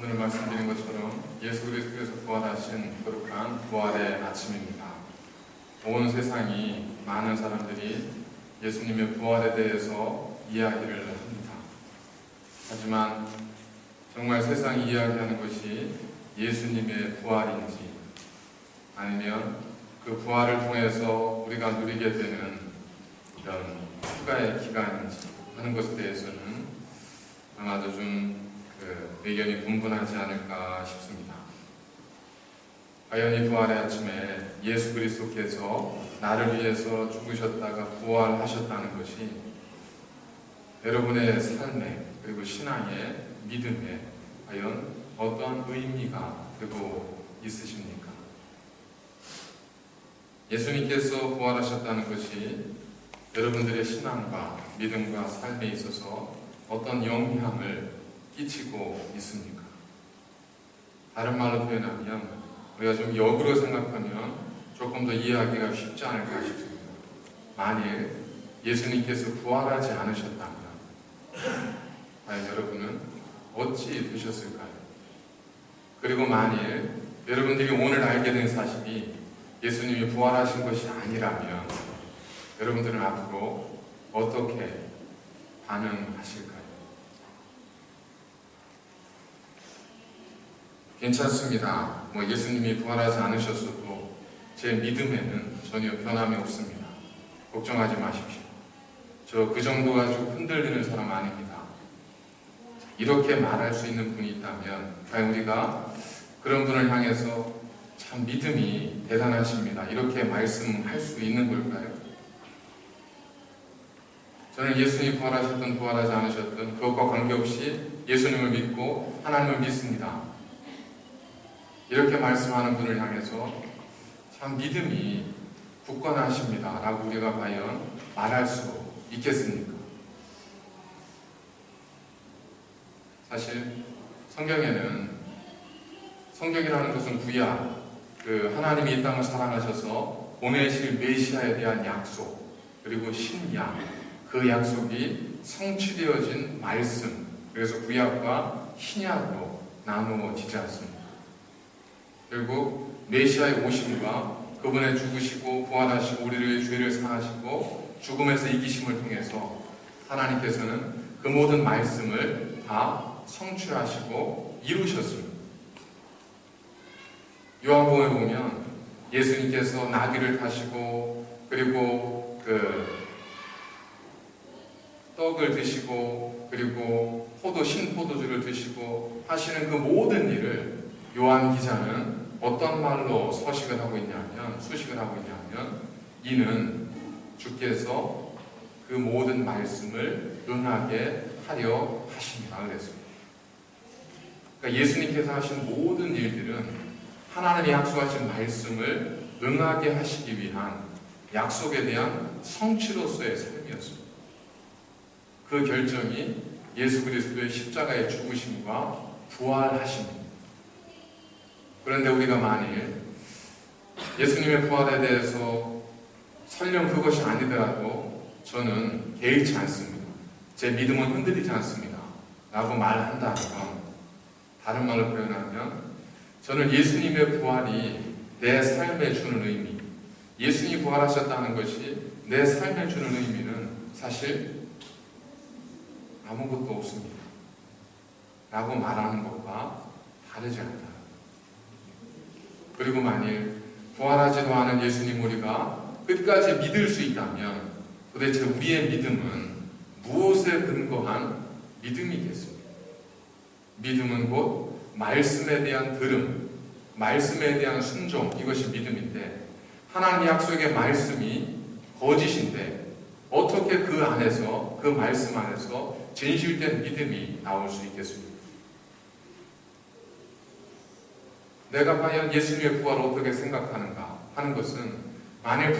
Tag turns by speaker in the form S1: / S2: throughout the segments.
S1: 오늘 말씀드린 것처럼 예수 그리스도께서 부활하신 거룩한 부활의 아침입니다. 온 세상이 많은 사람들이 예수님의 부활에 대해서 이야기를 합니다. 하지만 정말 세상이 이야기하는 것이 예수님의 부활인지 아니면 그 부활을 통해서 우리가 누리게 되는 이런 휴가의 기간인지 하는 것에 대해서는 아마도 좀 의견이 분분하지 않을까 싶습니다. 과연 이 부활의 아침에 예수 그리스도께서 나를 위해서 죽으셨다가 부활하셨다는 것이 여러분의 삶에 그리고 신앙의 믿음에 과연 어떤 의미가 되고 있으십니까? 예수님께서 부활하셨다는 것이 여러분들의 신앙과 믿음과 삶에 있어서 어떤 영향을 끼치고 있습니까? 다른 말로 표현하면 우리가 좀 역으로 생각하면 조금 더 이해하기가 쉽지 않을까 싶습니다. 만일 예수님께서 부활하지 않으셨다면 과연 여러분은 어찌 되셨을까요? 그리고 만일 여러분들이 오늘 알게 된 사실이 예수님이 부활하신 것이 아니라면 여러분들은 앞으로 어떻게 반응하실까요? 괜찮습니다. 예수님이 부활하지 않으셨어도 제 믿음에는 전혀 변함이 없습니다. 걱정하지 마십시오. 저 그 정도 가지고 흔들리는 사람 아닙니다. 이렇게 말할 수 있는 분이 있다면 과연 우리가 그런 분을 향해서 참 믿음이 대단하십니다. 이렇게 말씀할 수 있는 걸까요? 저는 예수님이 부활하셨든 부활하지 않으셨든 그것과 관계없이 예수님을 믿고 하나님을 믿습니다. 이렇게 말씀하는 분을 향해서 참 믿음이 굳건하십니다 라고 우리가 과연 말할 수 있겠습니까? 사실 성경이라는 것은 구약 하나님이 이 땅을 사랑하셔서 보내실 메시아에 대한 약속, 그리고 신약, 그 약속이 성취되어진 말씀, 그래서 구약과 신약으로 나누어지지 않습니다. 결국 메시아의 오심과 그분의 죽으시고 부활하시고 우리의 죄를 사하시고 죽음에서 이기심을 통해서 하나님께서는 그 모든 말씀을 다 성취하시고 이루셨습니다. 요한복음에 보면 예수님께서 나귀를 타시고 그리고 떡을 드시고 그리고 신포도주를 드시고 하시는 그 모든 일을 요한 기자는 어떤 말로 수식을 하고 있냐면 이는 주께서 그 모든 말씀을 응하게 하려 하십니다 그랬습니다. 그러니까 예수님께서 하신 모든 일들은 하나님이 약속하신 말씀을 응하게 하시기 위한 약속에 대한 성취로서의 삶이었습니다. 그 결정이 예수 그리스도의 십자가의 죽으심과 부활하심입니다. 그런데 우리가 만일 예수님의 부활에 대해서 설령 그것이 아니더라도 저는 개의치 않습니다. 제 믿음은 흔들리지 않습니다. 라고 말한다면, 다른 말로 표현하면 저는 예수님의 부활이 내 삶에 주는 의미, 예수님이 부활하셨다는 것이 내 삶에 주는 의미는 사실 아무것도 없습니다. 라고 말하는 것과 다르지 않다. 그리고 만일 부활하지도 않은 예수님 우리가 끝까지 믿을 수 있다면 도대체 우리의 믿음은 무엇에 근거한 믿음이겠습니까? 믿음은 곧 말씀에 대한 들음, 말씀에 대한 순종, 이것이 믿음인데 하나님의 약속의 말씀이 거짓인데 어떻게 그 안에서, 그 말씀 안에서 진실된 믿음이 나올 수 있겠습니까? 내가 과연 예수님의 부활을 어떻게 생각하는가 하는 것은 만일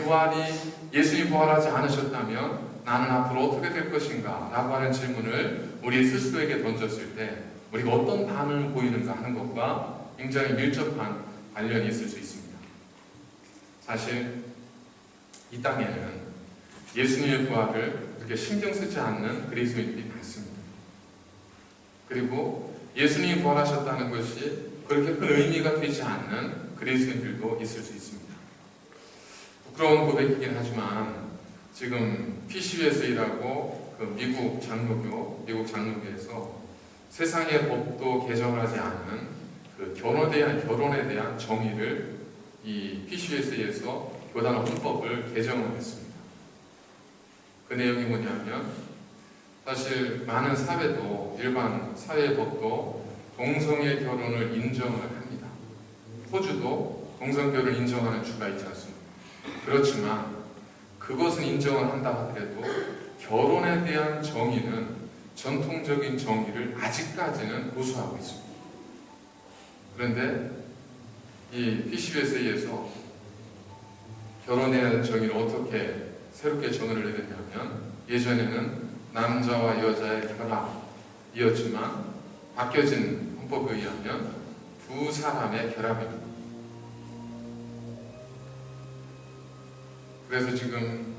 S1: 예수님이 부활하지 않으셨다면 나는 앞으로 어떻게 될 것인가 라고 하는 질문을 우리 스스로에게 던졌을 때 우리가 어떤 반응을 보이는가 하는 것과 굉장히 밀접한 관련이 있을 수 있습니다. 사실 이 땅에는 예수님의 부활을 그렇게 신경 쓰지 않는 그리스도인들이 많습니다. 그리고 예수님이 부활하셨다는 것이 그렇게 큰 의미가 되지 않는 그리스도인들도 있을 수 있습니다. 부끄러운 고백이긴 하지만 지금 PCUSA라고 그 미국 장로교에서 세상의 법도 개정하지 않은 그 결혼에 대한 정의를 이 PCUSA에서 교단 헌법을 개정을 했습니다. 그 내용이 뭐냐면 사실 많은 사회도 일반 사회법도 동성애 결혼을 인정을 합니다. 호주도 동성결혼을 인정하는 주가 있지 않습니까? 그렇지만 그것은 인정을 한다 하더라도 결혼에 대한 정의는 전통적인 정의를 아직까지는 고수하고 있습니다. 그런데 이 PCUSA에서 결혼에 대한 정의를 어떻게 새롭게 정의를 내렸냐면 예전에는 남자와 여자의 결합이었지만 바뀌어진 헌법에 의하면 두 사람의 결합입니다. 그래서 지금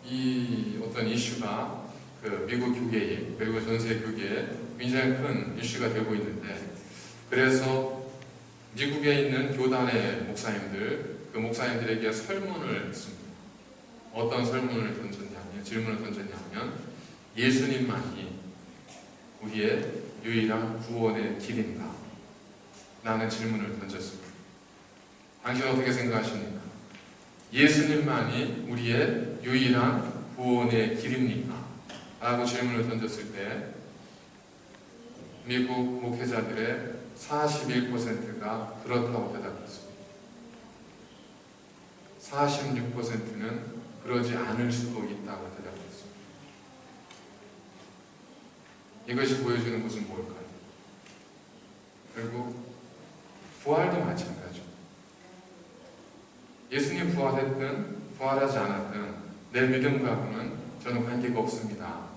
S1: 이 어떤 이슈가 그 미국 교계에 그리고 전세 교계에 굉장히 큰 이슈가 되고 있는데, 그래서 미국에 있는 교단의 목사님들, 그 목사님들에게 설문을 했습니다. 어떤 설문을 던졌냐면, 질문을 던졌냐면, 예수님만이 우리의 유일한 구원의 길인가? 라는 질문을 던졌습니다. 당신은 어떻게 생각하십니까? 예수님만이 우리의 유일한 구원의 길입니까? 라고 질문을 던졌을 때 미국 목회자들의 41%가 그렇다고 대답했습니다. 46%는 그러지 않을 수도 있다고 대답했습니다. 이것이 보여주는 것은 뭘까요? 결국 부활도 마찬가지죠. 예수님 부활했든 부활하지 않았든 내 믿음과는 저는 관계가 없습니다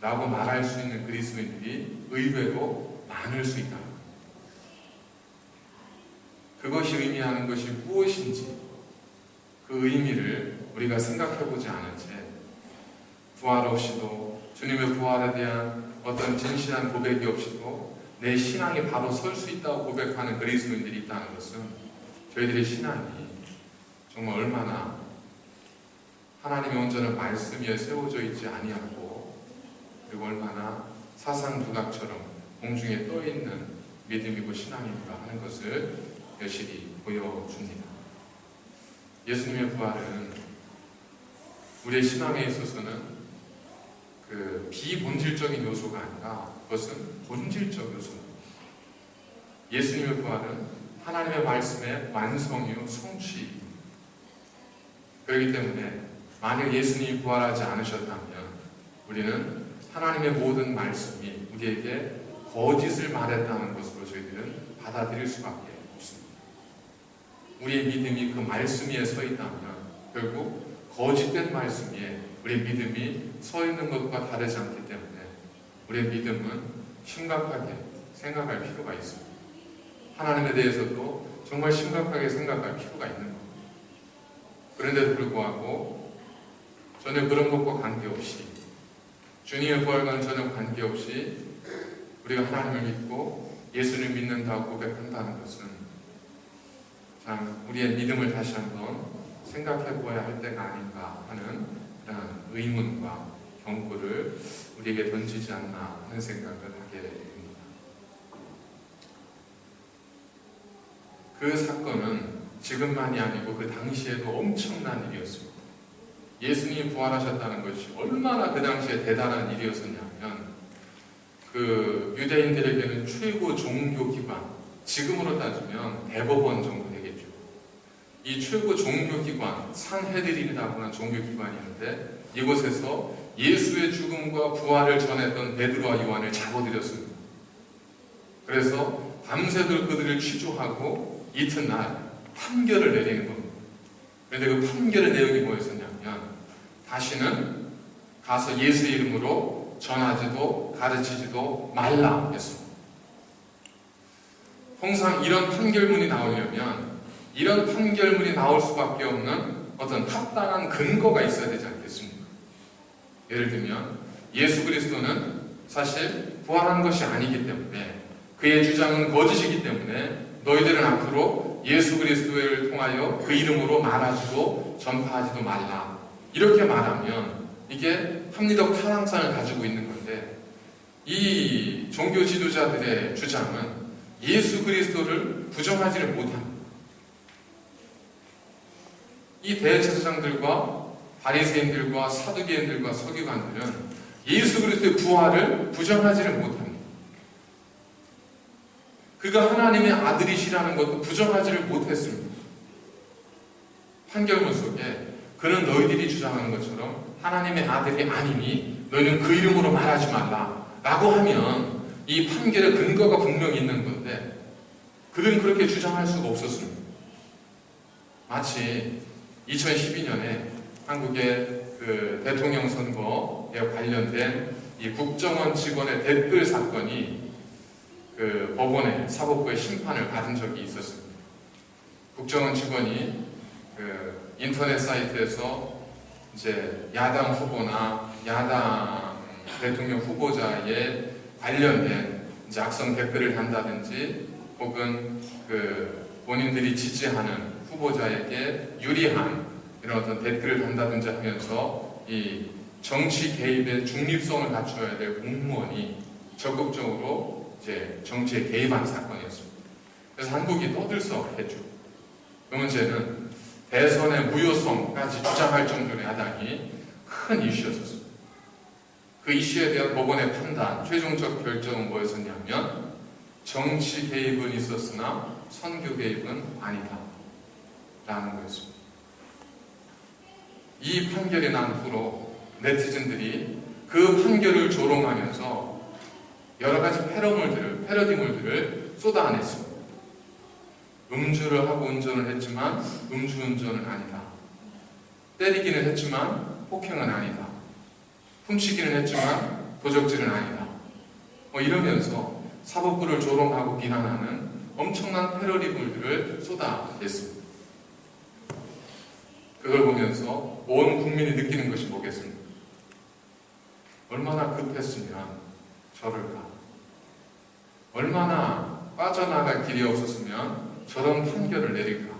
S1: 라고 말할 수 있는 그리스도인들이 의외로 많을 수 있다. 그것이 의미하는 것이 무엇인지 그 의미를 우리가 생각해보지 않은 채 부활 없이도, 주님의 부활에 대한 어떤 진실한 고백이 없이도 내 신앙이 바로 설 수 있다고 고백하는 그리스도인들이 있다는 것은 저희들의 신앙이 정말 얼마나 하나님의 온전한 말씀 위에 세워져 있지 아니하고, 그리고 얼마나 사상두각처럼 공중에 떠있는 믿음이고 신앙인가 하는 것을 여실히 보여줍니다. 예수님의 부활은 우리의 신앙에 있어서는 그 비본질적인 요소가 아니라 그것은 본질적 요소입니다. 예수님의 부활은 하나님의 말씀의 완성이요 성취입니다. 그렇기 때문에 만약 예수님이 부활하지 않으셨다면 우리는 하나님의 모든 말씀이 우리에게 거짓을 말했다는 것으로 저희들은 받아들일 수밖에 없습니다. 우리의 믿음이 그 말씀 위에 서 있다면 결국 거짓된 말씀 위에 우리의 믿음이 서 있는 것과 다르지 않기 때문에 우리의 믿음은 심각하게 생각할 필요가 있습니다. 하나님에 대해서도 정말 심각하게 생각할 필요가 있는 겁니다. 그런데도 불구하고 전혀 그런 것과 관계없이, 주님의 부활과는 전혀 관계없이 우리가 하나님을 믿고 예수를 믿는다고 고백한다는 것은 참 우리의 믿음을 다시 한번 생각해 보아야 할 때가 아닌가 하는 그런 의문과 경고를 우리에게 던지지 않나 하는 생각을 하게 됩니다. 그 사건은 지금만이 아니고 그 당시에도 엄청난 일이었습니다. 예수님이 부활하셨다는 것이 얼마나 그 당시에 대단한 일이었었냐면, 그 유대인들에게는 최고 종교 기관, 지금으로 따지면 대법원 정도 되겠죠. 이 최고 종교 기관, 산헤드린이라고 하는 종교 기관이 있는데 이곳에서 예수의 죽음과 부활을 전했던 베드로와 요한을 잡아들였습니다. 그래서 밤새도록 그들을 취조하고 이튿날 판결을 내리는 겁니다. 그런데 그 판결의 내용이 뭐였었냐면, 다시는 가서 예수의 이름으로 전하지도 가르치지도 말라 했습니다. 통상 이런 판결문이 나오려면 이런 판결문이 나올 수밖에 없는 어떤 합당한 근거가 있어야 되지 않겠습니까? 예를 들면 예수 그리스도는 사실 부활한 것이 아니기 때문에 그의 주장은 거짓이기 때문에 너희들은 앞으로 예수 그리스도를 통하여 그 이름으로 말하지도 전파하지도 말라. 이렇게 말하면 이게 합리적 타당성을 가지고 있는 건데, 이 종교 지도자들의 주장은 예수 그리스도를 부정하지를 못합니다. 이 대제사장들과 바리새인들과 사두개인들과 서기관들은 예수 그리스도의 부활을 부정하지를 못합니다. 그가 하나님의 아들이시라는 것도 부정하지를 못했습니다. 판결문 속에 그는 너희들이 주장하는 것처럼 하나님의 아들이 아니니 너희는 그 이름으로 말하지 말라 라고 하면 이 판결의 근거가 분명히 있는 건데, 그는 그렇게 주장할 수가 없었습니다. 마치 2012년에 한국의 그 대통령 선거에 관련된 이 국정원 직원의 댓글 사건이 그 법원의 사법부의 심판을 받은 적이 있었습니다. 국정원 직원이 그 인터넷 사이트에서 이제 야당 후보나 야당 대통령 후보자에 관련된 이제 악성 댓글을 단다든지, 혹은 그 본인들이 지지하는 후보자에게 유리한 이런 어떤 댓글을 단다든지 하면서 이 정치 개입의 중립성을 갖춰야 될 공무원이 적극적으로 이제 정치에 개입한 사건이었습니다. 그래서 한국이 떠들썩했죠. 그 문제는 대선의 무효성까지 주장할 정도의 야당이 큰 이슈였었습니다. 그 이슈에 대한 법원의 판단, 최종적 결정은 뭐였었냐면 정치 개입은 있었으나 선교 개입은 아니다 라는 거였습니다. 이 판결이 난 후로 네티즌들이 그 판결을 조롱하면서 여러 가지 패러디물들을 쏟아냈습니다. 음주를 하고 운전을 했지만 음주운전은 아니다. 때리기는 했지만 폭행은 아니다. 훔치기는 했지만 도적질은 아니다. 이러면서 사법부를 조롱하고 비난하는 엄청난 패러디물들을 쏟아냈습니다. 그걸 보면서 온 국민이 느끼는 것이 뭐겠습니까? 얼마나 급했으면 저럴까? 얼마나 빠져나갈 길이 없었으면 저런 판결을 내릴까?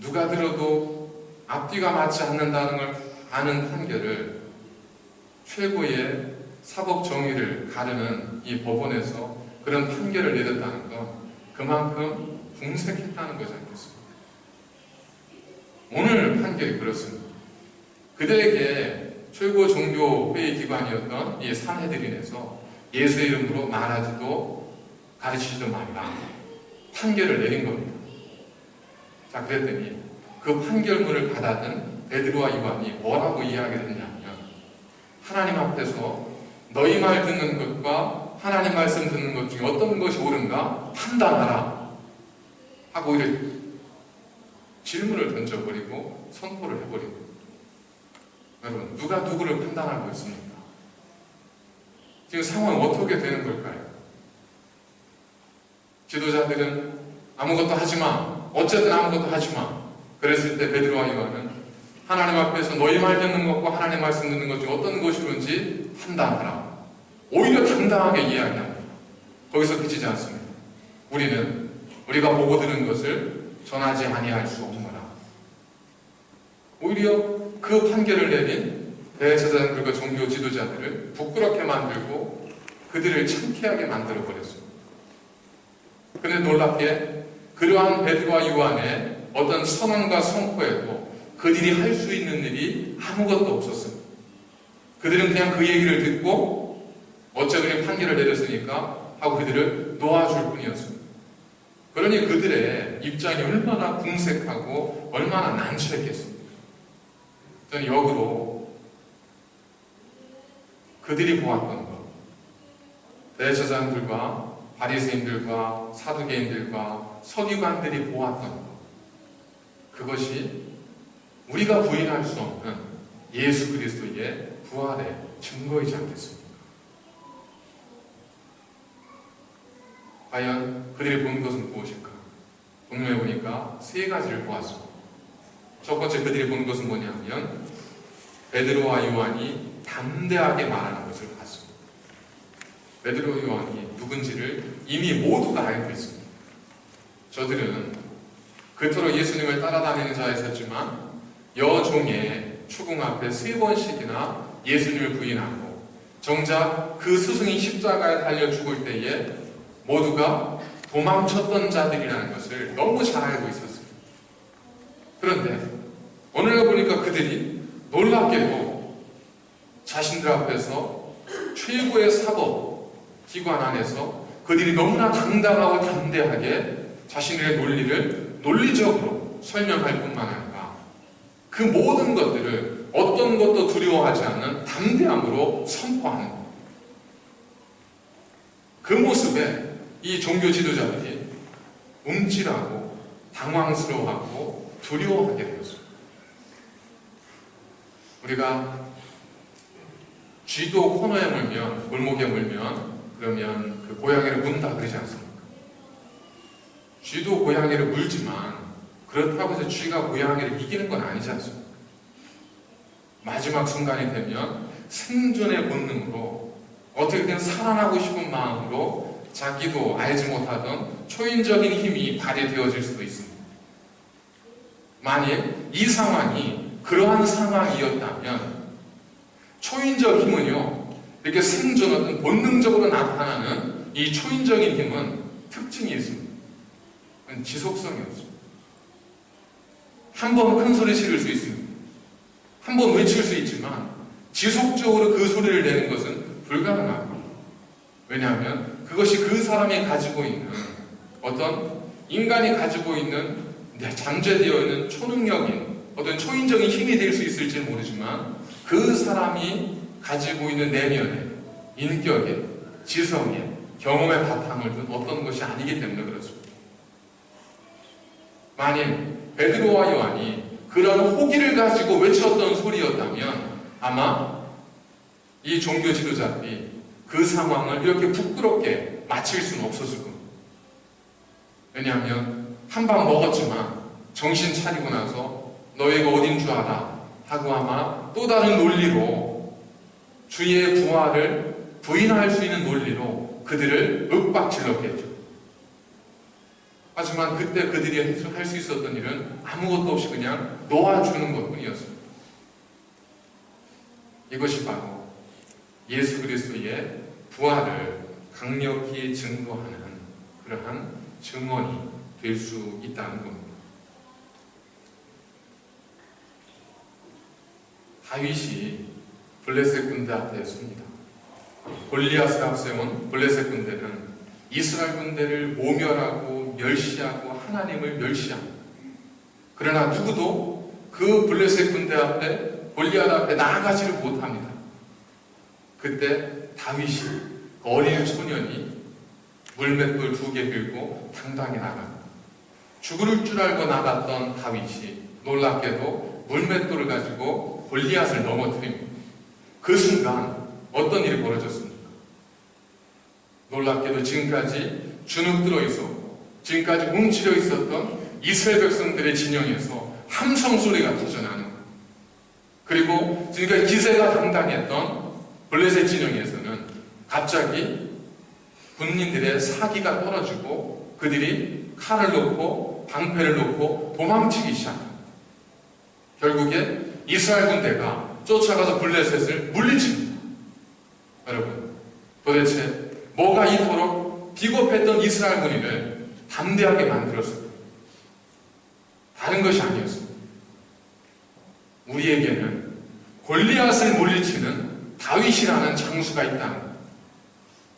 S1: 누가 들어도 앞뒤가 맞지 않는다는 걸 아는 판결을, 최고의 사법 정의를 가르는 이 법원에서 그런 판결을 내렸다는 건 그만큼 궁색했다는 거지 않겠습니까? 오늘 판결이 그렇습니다. 그들에게 최고 종교 회의 기관이었던 이 산헤드린에서 예수의 이름으로 말하지도 가르치지도 말라 판결을 내린 겁니다. 자, 그랬더니 그 판결문을 받아든 베드로와 요한이 뭐라고 이야기를 했냐면, 하나님 앞에서 너희 말 듣는 것과 하나님 말씀 듣는 것 중에 어떤 것이 옳은가 판단하라 하고 이렇게 질문을 던져버리고 선포를 해버리고. 여러분, 누가 누구를 판단하고 있습니까? 지금 상황이 어떻게 되는 걸까요? 지도자들은 아무것도 하지마, 어쨌든 아무것도 하지마. 그랬을 때 베드로와 요한은 하나님 앞에서 너희 말 듣는 것과 하나님 말씀 듣는 것 중에 어떤 것이 옳은지 판단하라. 오히려 당당하게 이야기합니다. 거기서 그치지 않습니다. 우리는 우리가 보고 들은 것을 전하지 아니할 수 없노라. 오히려 그 판결을 내린 대제사장들과 종교 지도자들을 부끄럽게 만들고 그들을 창피하게 만들어 버렸습니다. 그런데 놀랍게 그러한 베드로와 요한의 어떤 선언과 선포에도 그들이 할 수 있는 일이 아무것도 없었습니다. 그들은 그냥 그 얘기를 듣고 어쩌면 판결을 내렸으니까 하고 그들을 놓아줄 뿐이었습니다. 그러니 그들의 입장이 얼마나 궁색하고 얼마나 난처했겠습니까? 저는 역으로 그들이 보았던 것, 대제사장들과 바리새인들과 사두개인들과 서기관들이 보았던 것, 그것이 우리가 부인할 수 없는 예수 그리스도의 부활의 증거이지 않겠습니까? 과연 그들이 본 것은 무엇일까? 본문에 보니까 세 가지를 보았습니다. 첫 번째, 그들이 본 것은 뭐냐면 베드로와 요한이 담대하게 말하는 것을 봤습니다. 베드로와 요한이 누군지를 이미 모두가 알고 있습니다. 저들은 그토록 예수님을 따라다니는 자였었지만 여종의 추궁 앞에 3번씩이나 예수님을 부인하고 정작 그 스승이 십자가에 달려 죽을 때에 모두가 도망쳤던 자들이라는 것을 너무 잘 알고 있었어요. 그런데 오늘 보니까 그들이 놀랍게도 자신들 앞에서 최고의 사법 기관 안에서 그들이 너무나 당당하고 담대하게 자신들의 논리를 논리적으로 설명할 뿐만 아니라 그 모든 것들을 어떤 것도 두려워하지 않는 담대함으로 선포하는 것. 그 모습에 이 종교 지도자들이 움찔하고 당황스러워하고 두려워하게 되었습니다. 우리가 쥐도 코너에 물면, 골목에 물면 그러면 그 고양이를 문다 그러지 않습니까? 쥐도 고양이를 물지만 그렇다고 해서 쥐가 고양이를 이기는 건 아니지 않습니까? 마지막 순간이 되면 생존의 본능으로 어떻게든 살아나고 싶은 마음으로 자기도 알지 못하던 초인적인 힘이 발휘되어질 수도 있습니다. 만일 이 상황이 그러한 상황이었다면 초인적 힘은요, 이렇게 생존 어떤 본능적으로 나타나는 이 초인적인 힘은 특징이 있습니다. 지속성이 없습니다. 한 번 큰 소리 지를 수 있습니다. 한 번 외칠 수 있지만 지속적으로 그 소리를 내는 것은 불가능합니다. 왜냐하면 그것이 그 사람이 가지고 있는 어떤 인간이 가지고 있는 잠재되어 있는 초능력인 어떤 초인적인 힘이 될 수 있을지 모르지만 그 사람이 가지고 있는 내면의 인격의 지성의 경험의 바탕을 둔 어떤 것이 아니기 때문에 그렇습니다. 만일 베드로와 요한이 그런 호기를 가지고 외쳤던 소리였다면 아마 이 종교 지도자들이 그 상황을 이렇게 부끄럽게 마칠 수는 없었을 겁니다. 왜냐하면 한 방 먹었지만 정신 차리고 나서 너희가 어딘 줄 알아 하고 아마 또 다른 논리로 주의 부활을 부인할 수 있는 논리로 그들을 윽박질렀겠죠. 하지만 그때 그들이 할 수 있었던 일은 아무것도 없이 그냥 놓아주는 것뿐이었습니다. 이것이 바로 예수 그리스도의 부활을 강력히 증거하는 그러한 증언이 될 수 있다는 겁니다. 다윗이 블레셋 군대 앞에 섭니다. 골리앗을 앞세운 블레셋 군대는 이스라엘 군대를 모멸하고 멸시하고 하나님을 멸시합니다. 그러나 누구도 그 블레셋 군대 앞에 골리앗 앞에 나아가지를 못합니다. 그때 다윗이 어린 소년이 물맷돌 2개 들고 당당히 나갑니다. 죽을 줄 알고 나갔던 다윗이 놀랍게도 물맷돌을 가지고 골리앗을 넘어뜨립니다. 그 순간 어떤 일이 벌어졌습니까? 놀랍게도 지금까지 주눅들어 있었고 지금까지 뭉치려 있었던 이스라엘 백성들의 진영에서 함성 소리가 터져나는 거예요. 그리고 지금까지 기세가 당당했던 블레셋 진영에서는 갑자기 군인들의 사기가 떨어지고 그들이 칼을 놓고 방패를 놓고 도망치기 시작합니다. 결국에 이스라엘 군대가 쫓아가서 블레셋을 물리칩니다. 여러분, 도대체 뭐가 이토록 비겁했던 이스라엘 군인을 담대하게 만들었습니까? 다른 것이 아니었습니다. 우리에게는 골리앗을 물리치는 다윗이라는 장수가 있다는 것.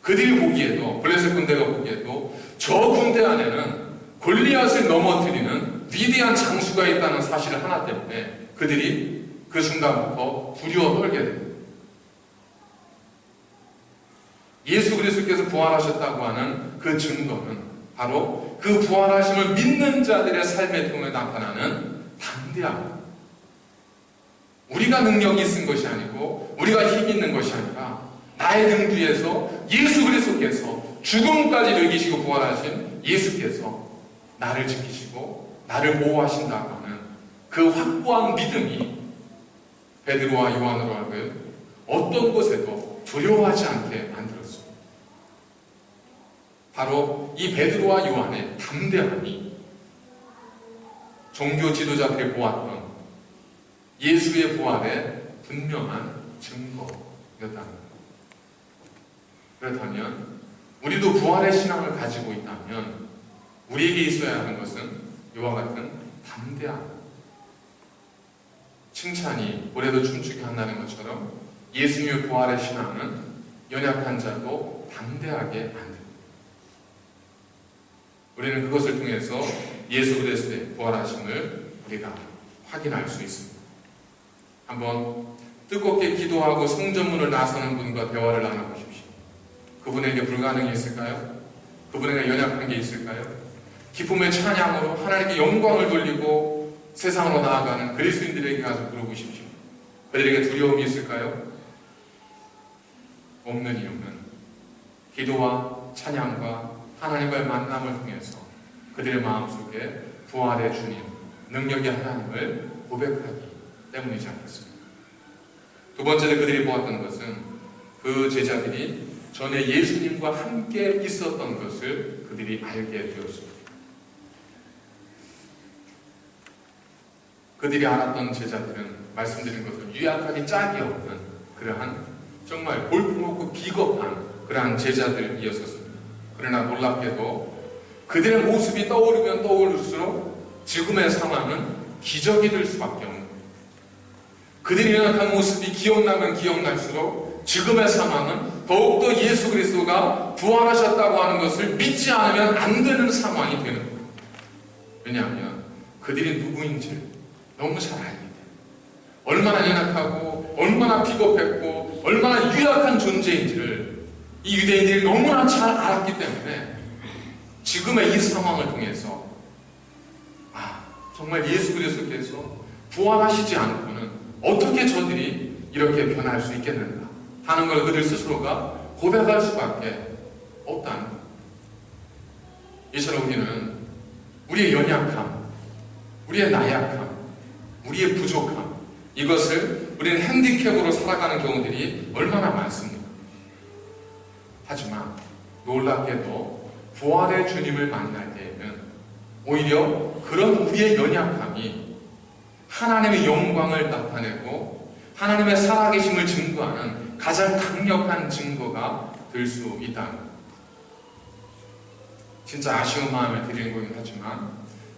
S1: 그들이 보기에도 블레셋 군대가 보기에도 저 군대 안에는 골리앗을 넘어뜨리는 위대한 장수가 있다는 사실 하나 때문에 그들이 그 순간부터 두려워 떨게 됩니다. 예수 그리스도께서 부활하셨다고 하는 그 증거는 바로 그 부활하심을 믿는 자들의 삶의 통해 나타나는 담대함. 우리가 능력이 있은 것이 아니고 우리가 힘이 있는 것이 아니라 나의 등 뒤에서 예수 그리스도께서 죽음까지 이기시고 부활하신 예수께서 나를 지키시고 나를 보호하신다고 하는 그 확고한 믿음이 베드로와 요한으로 하여금 어떤 곳에도 두려워하지 않게 만들었습니다. 바로 이 베드로와 요한의 담대함이 종교 지도자들이 보았던 예수의 부활의 분명한 증거였다는 것. 그렇다면 우리도 부활의 신앙을 가지고 있다면 우리에게 있어야 하는 것은 이와 같은 담대함. 칭찬이 올해도 춤추게 한다는 것처럼 예수님의 부활의 신앙은 연약한 자도 담대하게 만듭니다. 우리는 그것을 통해서 예수 그리스도의 부활하심을 우리가 확인할 수 있습니다. 한번 뜨겁게 기도하고 성전문을 나서는 분과 대화를 나눠보십시오. 그분에게 불가능이 있을까요? 그분에게 연약한 게 있을까요? 기쁨의 찬양으로 하나님께 영광을 돌리고 세상으로 나아가는 그리스도인들에게 가서 물어보십시오. 그들에게 두려움이 있을까요? 없는 이유는 기도와 찬양과 하나님과의 만남을 통해서 그들의 마음속에 부활의 주님, 능력의 하나님을 고백하기 때문이지 않겠습니까? 두 번째로 그들이 보았던 것은 그 제자들이 전에 예수님과 함께 있었던 것을 그들이 알게 되었습니다. 그들이 알았던 제자들은 말씀드린 것처럼 유약하기 짝이 없는 그러한 정말 볼품없고 비겁한 그러한 제자들이었었습니다. 그러나 놀랍게도 그들의 모습이 떠오르면 떠오를수록 지금의 상황은 기적이 될 수밖에 없는 거예요. 그들이 연약한 모습이 기억나면 기억날수록 지금의 상황은 더욱더 예수 그리스도가 부활하셨다고 하는 것을 믿지 않으면 안 되는 상황이 되는 거예요. 왜냐하면 그들이 누구인지 너무 잘 알기 때문에, 얼마나 연약하고 얼마나 비겁했고 얼마나 유약한 존재인지를 이 유대인들이 너무나 잘 알았기 때문에 지금의 이 상황을 통해서 정말 예수 그리스도께서 부활하시지 않고는 어떻게 저들이 이렇게 변할 수 있겠는가 하는 걸 그들 스스로가 고백할 수밖에 없다는 것. 이처럼 우리는 우리의 연약함, 우리의 나약함, 우리의 부족함, 이것을 우리는 핸디캡으로 살아가는 경우들이 얼마나 많습니까? 하지만 놀랍게도 부활의 주님을 만날 때에는 오히려 그런 우리의 연약함이 하나님의 영광을 나타내고 하나님의 살아계심을 증거하는 가장 강력한 증거가 될 수 있다는 것. 진짜 아쉬운 마음을 드리는 거긴 하지만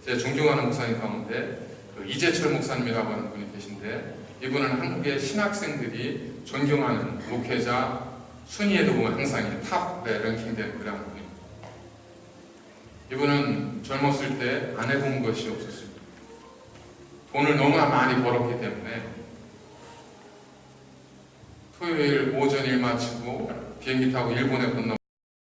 S1: 제가 존경하는 목사님 가운데 이재철 목사님이라고 하는 분이 계신데, 이분은 한국의 신학생들이 존경하는 목회자 순위에도 보면 항상 탑에 랭킹되는 그런 분입니다. 이분은 젊었을 때 안 해본 것이 없었습니다. 돈을 너무나 많이 벌었기 때문에 토요일 오전 일 마치고 비행기 타고 일본에 건너